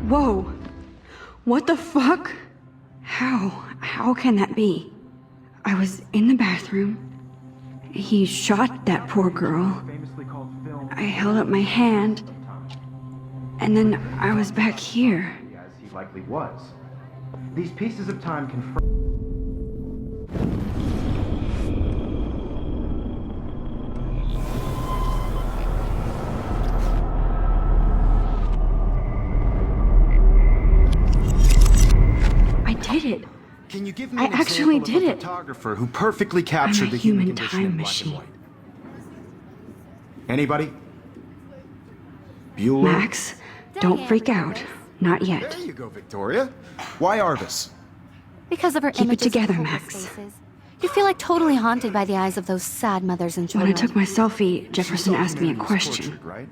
Whoa! What the fuck? How can that be? I was in the bathroom. He shot that poor girl. I held up my hand. And then I was back here. As he likely was. These pieces of time confirm. I did it. Can you give me I an actually example did of a it. photographer who perfectly captured I'm a the human human condition in time black machine. and white? Anybody? Bueller? Max, don't freak out. Not yet. There you go, Victoria. Why Arvis? Because of her Keep it images together, of hopeless Max. faces. You feel like totally haunted by the eyes of those sad mothers and When I children. took my selfie, Jefferson asked me a question. Portrait, right?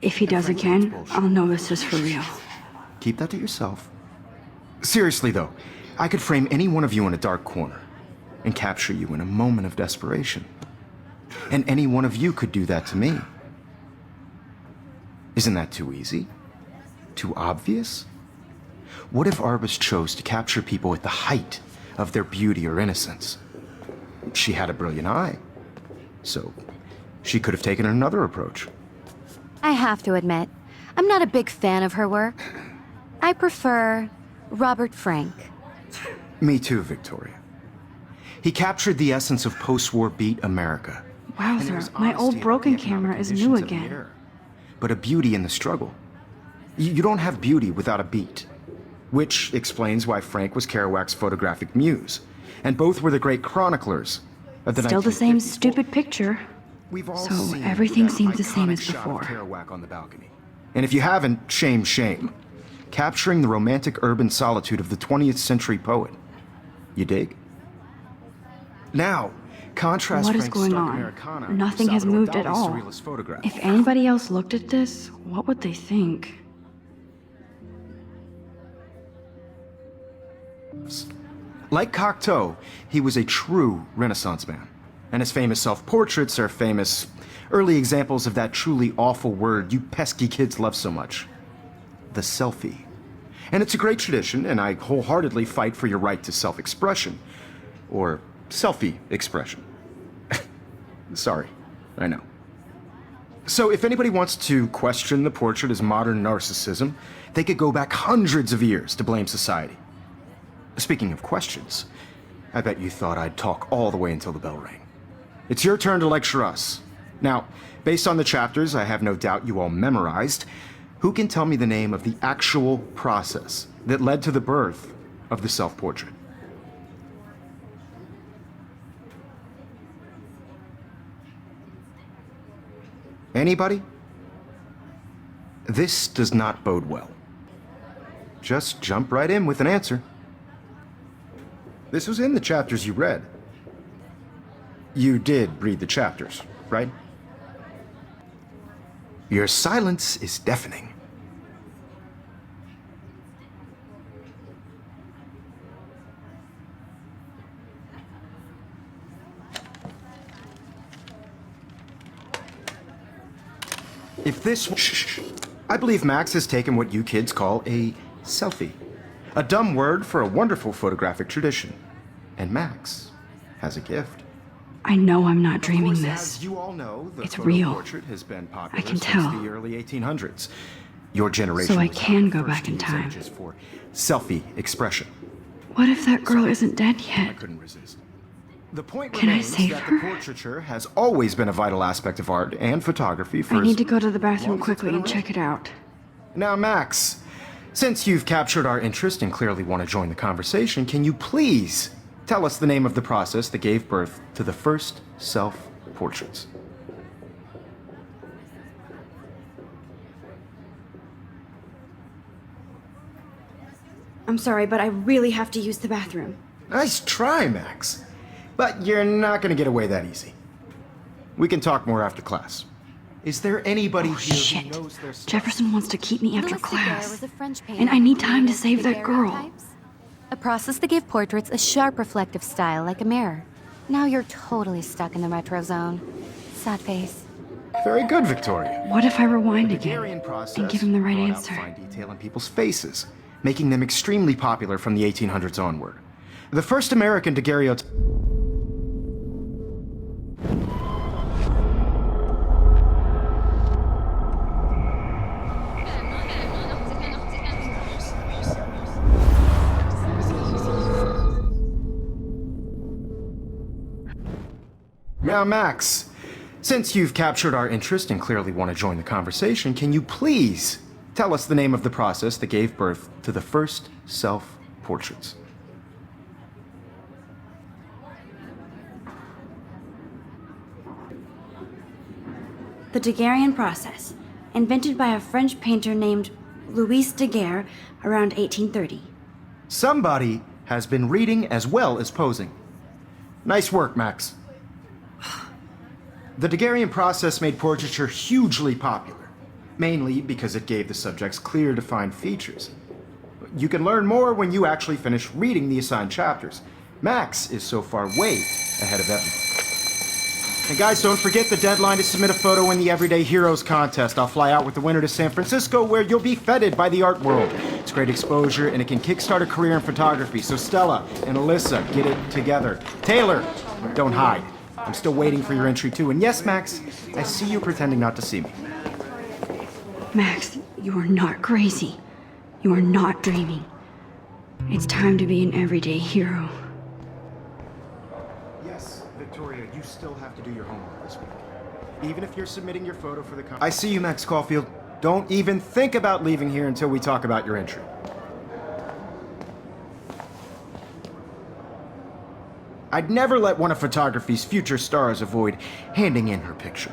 If he does again, I'll know this is for real. Keep that to yourself. Seriously, though, I could frame any one of you in a dark corner and capture you in a moment of desperation. And any one of you could do that to me. Isn't that too easy? Too obvious? What if Arbus chose to capture people at the height of their beauty or innocence? She had a brilliant eye, so she could have taken another approach. I have to admit, I'm not a big fan of her work. I prefer Robert Frank. Me too, Victoria. He captured the essence of post-war beat America. And there was Wowzer, my honesty old about broken the economic camera is new conditions of the again. era, but a beauty in the struggle. You don't have beauty without a beat. Which explains why Frank was Kerouac's photographic muse. And both were the great chroniclers of the Still the same 1950s. stupid picture. We've all So seen everything that seems the same iconic as shot of before. Kerouac on the balcony. And if you haven't, shame, shame. Capturing the romantic urban solitude of the 20th century poet. You dig? Now, contrast What is Frank's going stark on? Americana with Nothing has Salvador moved at Dali's all. surrealist photograph. If anybody else looked at this, what would they think? Like Cocteau, he was a true Renaissance man. And his famous self-portraits are famous early examples of that truly awful word you pesky kids love so much. The selfie. And it's a great tradition, and I wholeheartedly fight for your right to self-expression. Or selfie expression. Sorry, I know. So if anybody wants to question the portrait as modern narcissism, they could go back hundreds of years to blame society. Speaking of questions, I bet you thought I'd talk all the way until the bell rang. It's your turn to lecture us. Now, based on the chapters I have no doubt you all memorized, who can tell me the name of the actual process that led to the birth of the self-portrait? Anybody? This does not bode well. Just jump right in with an answer. This was in the chapters you read. You did read the chapters, right? Your silence is deafening. If this... Shh. I believe Max has taken what you kids call a selfie. A dumb word for a wonderful photographic tradition. And Max has a gift. I know I'm not Of dreaming course, this. as you all know, the It's photo real. portrait has been popular I can since tell. the early 1800s. Your generation So I was can not the go first back in to use time. images for selfie expression. What if that girl isn't dead I yet? couldn't resist. The point Can I remains save that her? the portraiture has always been a vital aspect of art and photography for I need as to go to the long bathroom as it's quickly been and check it out. Now, Max, since you've captured our interest and clearly want to join the conversation, can you please tell us the name of the process that gave birth to the first self-portraits? I'm sorry, but I really have to use the bathroom. Nice try, Max. But you're not going to get away that easy. We can talk more after class. Is there anybody Oh, here shit. who knows their stuff? Jefferson wants to keep me after Louis Daguerre class. was a French painter And I need who time to created save that girl. daguerreotypes, a process that gave portraits a sharp reflective style like a mirror. Now you're totally stuck in the retro zone. Sad face. Very good, Victoria. What if I rewind The again Daguerrean process and give him the right brought out answer? fine detail in people's faces, making them extremely popular from the 1800s onward. The first American daguerreotype. Now, Max, since you've captured our interest and clearly want to join the conversation, can you please tell us the name of the process that gave birth to the first self-portraits? The Daguerrean process, invented by a French painter named Louis Daguerre around 1830. Somebody has been reading as well as posing. Nice work, Max. The Daguerrean process made portraiture hugely popular, mainly because it gave the subjects clear, defined features. You can learn more when you actually finish reading the assigned chapters. Max is so far way ahead of everyone. And guys, don't forget the deadline to submit a photo in the Everyday Heroes contest. I'll fly out with the winner to San Francisco, where you'll be feted by the art world. It's great exposure, and it can kickstart a career in photography. So Stella and Alyssa, get it together. Taylor, don't hide. I'm still waiting for your entry too. And yes, Max, I see you pretending not to see me. Max, you are not crazy. You are not dreaming. It's time to be an everyday hero. Yes, Victoria, you still have to do your homework this week. Even if you're submitting your photo for the I see you, Max Caulfield. Don't even think about leaving here until we talk about your entry. I'd never let one of photography's future stars avoid handing in her picture.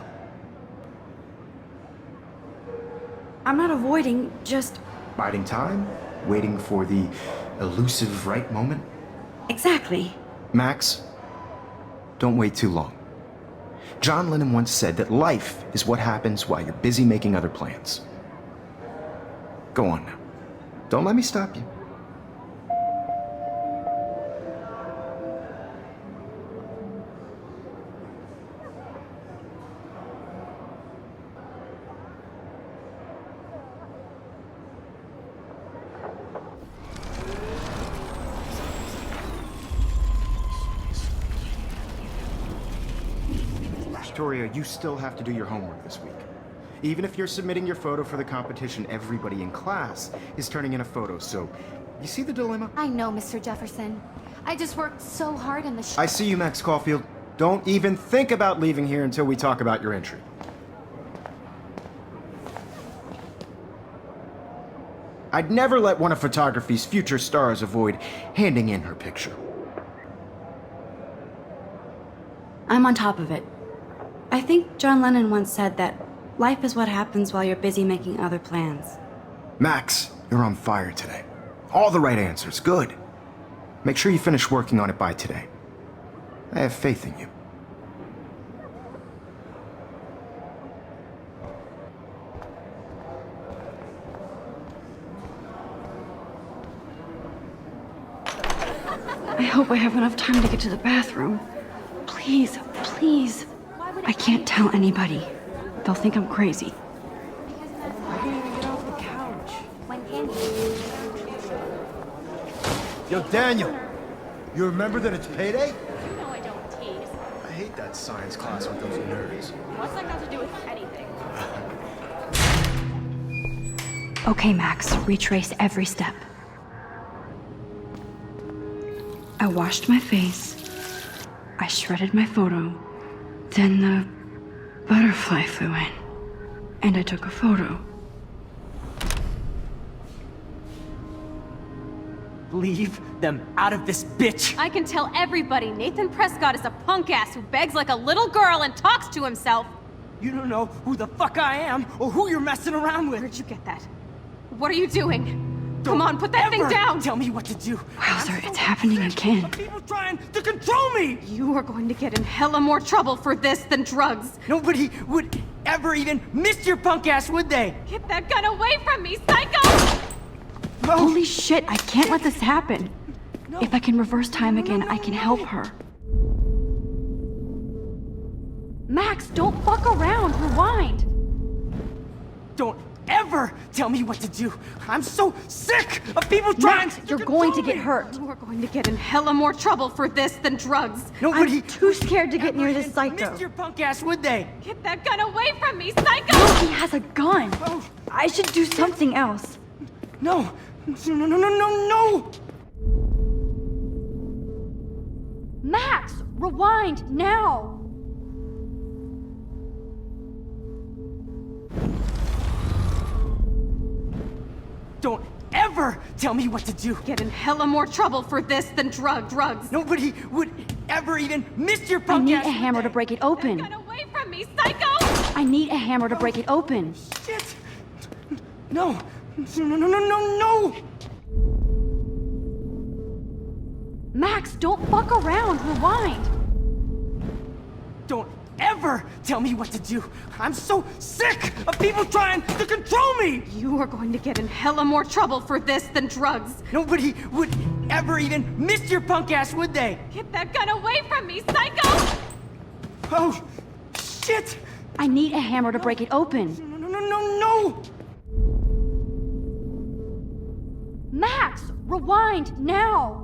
I'm not avoiding, just Biding time, waiting for the elusive right moment. exactly. Max, don't wait too long. John Lennon once said that life is what happens while you're busy making other plans. Go on now. Don't let me stop you. Victoria, you still have to do your homework this week. Even if you're submitting your photo for the competition, everybody in class is turning in a photo, so you see the dilemma? I know, Mr. Jefferson. I just worked so hard in the I see you, Max Caulfield. Don't even think about leaving here until we talk about your entry. I'd never let one of photography's future stars avoid handing in her picture. I'm on top of it. I think John Lennon once said that life is what happens while you're busy making other plans. Max, you're on fire today. All the right answers, good. Make sure you finish working on it by today. I have faith in you. I hope I have enough time to get to the bathroom. Please, please. I can't tell anybody. They'll think I'm crazy. Yo, Daniel, you remember that it's payday? No, I don't tease. I hate that science class with those nerds. What's that got to do with anything? Okay, Max, retrace every step. I washed my face. I shredded my photo. Then the butterfly flew in. And I took a photo. Leave them out of this bitch! I can tell everybody Nathan Prescott is a punk ass who begs like a little girl and talks to himself. You don't know who the fuck I am or who you're messing around with! Where'd you get that? What are you doing? Come on, put that thing Ever down! Tell me what to do! Wowzer, it's happening again. People trying to control me! You are going to get in hella more trouble for this than drugs. Nobody would ever even miss your punk ass, would they? Get that gun away from me, psycho! No! Holy shit, I can't let this happen. If I can reverse time again, I can help her. Max, don't fuck around. Rewind. Don't ever tell me what to do. I'm so sick of people trying Max, you're going to get me. hurt. You are going to get in hella more trouble for this than drugs. Nobody I'm too scared to get near ever this psycho. missed your punk ass, would they? Get that gun away from me, psycho! He has a gun. Oh. I should do something else. No. No. Max, rewind now. Don't ever tell me what to do. Get in hella more trouble for this than drugs. Nobody would ever even miss your I punk need ass. a hammer to break it open. Get away from me, psycho! I need a hammer to break it open. Shit. No. No. Max, don't fuck around. Rewind. Don't ever tell me what to do. I'm so sick of people trying to control me. You are going to get in hella more trouble for this than drugs. Nobody would ever even miss your punk ass, would they? Get that gun away from me, psycho! Oh, shit. I need a hammer to break it open. No. Max, rewind now.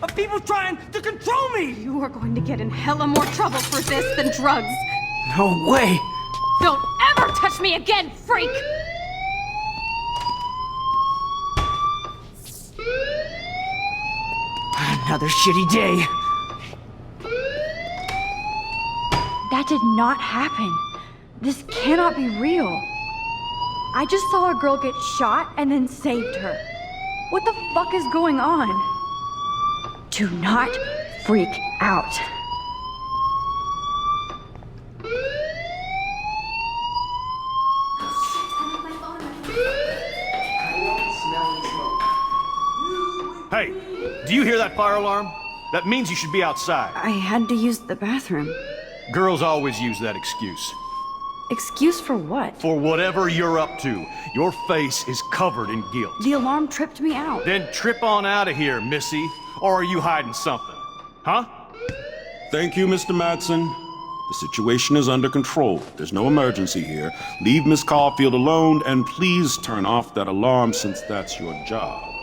Of people trying to control me. You are going to get in hella more trouble for this than drugs. No way. Don't ever touch me again, freak! Another shitty day. That did not happen. This cannot be real. I just saw a girl get shot and then saved her. What the fuck is going on? Do not freak out. Hey, do you hear that fire alarm? That means you should be outside. I had to use the bathroom. Girls always use that excuse. Excuse for what? For whatever you're up to, your face is covered in guilt. The alarm tripped me out. Then trip on out of here, Missy. Or are you hiding something? Huh? Thank you, Mr. Madsen. The situation is under control. There's no emergency here. Leave Miss Caulfield alone, and please turn off that alarm since that's your job.